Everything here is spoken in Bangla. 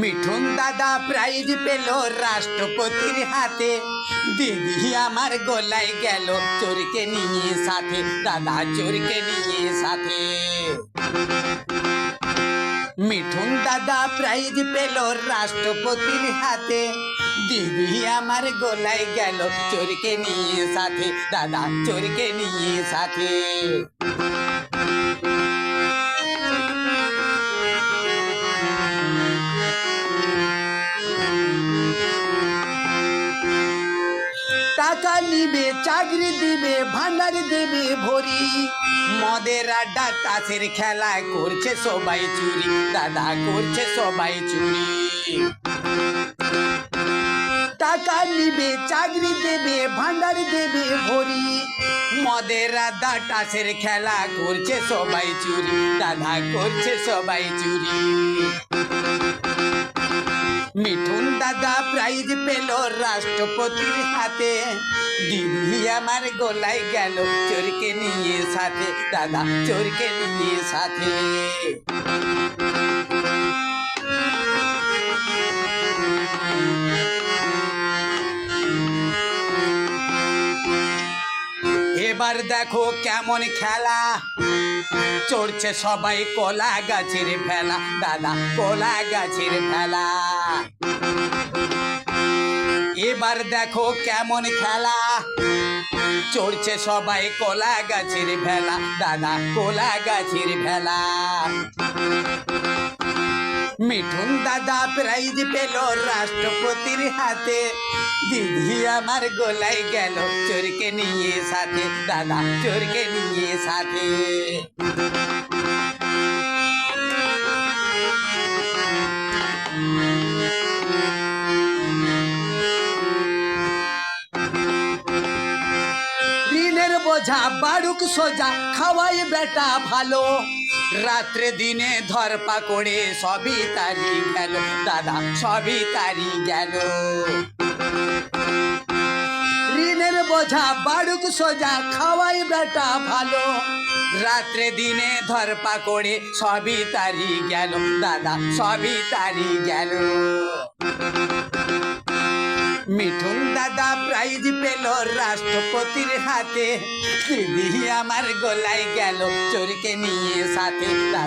মিঠুন দাদা প্রাইজ পেল রাষ্ট্রপতির হাতে। দিদি আমার গলায় গেল চোরকে নিয়ে সাথে, দাদা চোরকে নিয়ে সাথে। মিঠুন দাদা প্রাইজ পেল রাষ্ট্রপতির হাতে। দিদি আমার গলায় গেল চোরকে নিয়ে সাথে, দাদা চোরকে নিয়ে সাথে। টাকা নিবে, চাকরি দিবে, ভান্ডার দেবে ভরি। মদের আড্ডা তাসের খেলায় করছে সবাই চুরি, দাদা করছে সবাই চুরি। টাকা নিবে, চাকরি দেবে, ভান্ডার দেবে ভরি। মদের আড্ডা তাসের খেলা করছে সবাই চুরি, দাদা করছে সবাই চুরি। মিঠুন দাদা প্রাইজ পেল রাষ্ট্রপতির হাতে। দিদি আমার গলায় গেল চোরকে নিয়ে সাথে, দাদা চোরকে নিয়ে সাথে। এবার দেখো কেমন খেলা, চড়ছে সবাই কলা গাছের ফেলা, দাদা কলা গাছের ফেলা। এবার দেখো কেমন খেলা, চড়ছে সবাই কলা গাছের ফেলা, দাদা কলা গাছের ফেলা। মিঠুন দাদা প্রাইজ পেল রাষ্ট্রপতির হাতে। দিদি আমার গলায় গেল চোরকে নিয়ে সাথে, দাদা চোরকে নিয়ে সাথে। ঋণের বোঝা বাড়ুক সোজা, খাওয়াই বেটা ভালো। রাত্রে দিনে ধরপা করে সবই তারি গেল, দাদা সবই তারি গেল। ঋণের বোঝা বাড়ুক সোজা, খাওয়াই বেটা ভালো। রাত্রে দিনে ধরপা করে সবই তারি গেল, দাদা সবই তারি গেল। মিঠুন দাদা প্রাইজ পেল রাষ্ট্রপতির হাতে। দিদি আমার গলায় গেল চোরকে নিয়ে সাথে, দাদা